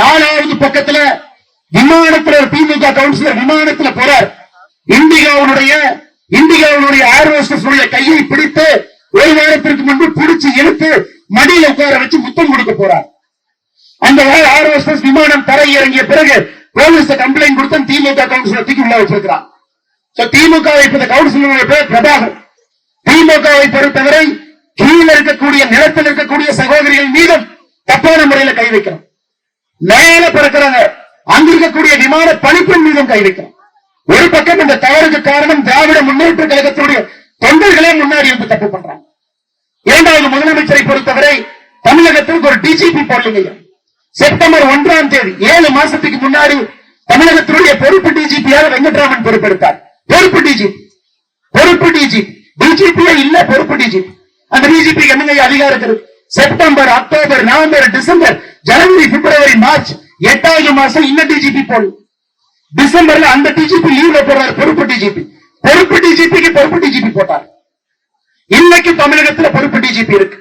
4வது பக்கத்துல விமானத்துல திமுக கவுன்சிலர் விமானத்துல போறார். இண்டிகாவுடைய ஏர்ஹோஸ்டஸ் கையை பிடித்து ஒரு வாரத்திற்கு முன்பு பிடிச்சு இழுத்து மடியில் உட்கார வச்சு முத்தம் கொடுக்க போறார். அந்த ஏர்ஹோஸ்டஸ் விமானம் தரை இறங்கிய பிறகு போலீஸ் கம்ப்ளைண்ட் கொடுத்து திமுக கவுன்சிலர் தூக்கி உள்ள வச்சிருக்கிறார். திமுகவை கவுன்சிலருடைய பேர் பிரபாகர். திமுகவை பொறுத்தவரை கீழே இருக்கக்கூடிய நிலத்தில் இருக்கக்கூடிய சகோதரிகள் மீதும் தப்பான முறையில் கை வைக்கிறோம். மேல பறக்கிறாங்க, அங்க இருக்கக்கூடிய விமான பணிப்பெண் மீதும் கை வைக்கிறோம். ஒரு பக்கம் இந்த தவறுக்கு காரணம் திராவிட முன்னேற்ற கழகத்துடைய தொண்டர்களே முன்னாடி வந்து தப்பு பண்றாங்க. 2வது முதலமைச்சரை பொறுத்தவரை தமிழகத்திற்கு ஒரு டிஜிபி போடலைங்க. செப்டம்பர் 1ஆம் தேதி 7 மாசத்துக்கு முன்னாடி தமிழகத்தினுடைய பொறுப்பு டிஜிபியாக வெங்கட்ராமன் பொறுப்பெடுத்தார். பொறுப்பு டிஜிபி இல்ல, பொறுப்பு டிஜிபி. அந்த டிஜிபி என்னங்க அதிகாரம் இருக்கு? செப்டம்பர், அக்டோபர், நவம்பர், டிசம்பர், ஜனவரி, பிப்ரவரி, மார்ச் 8வது மாசம் இன்னும் டிஜிபி போடும். டிசம்பர்ல அந்த டிஜிபி லீவ்ல போறாரு. பொறுப்பு டிஜிபிக்கு பொறுப்பு டிஜிபி போட்டார். இன்னைக்கு தமிழகத்தில் பொறுப்பு டிஜிபி இருக்கு.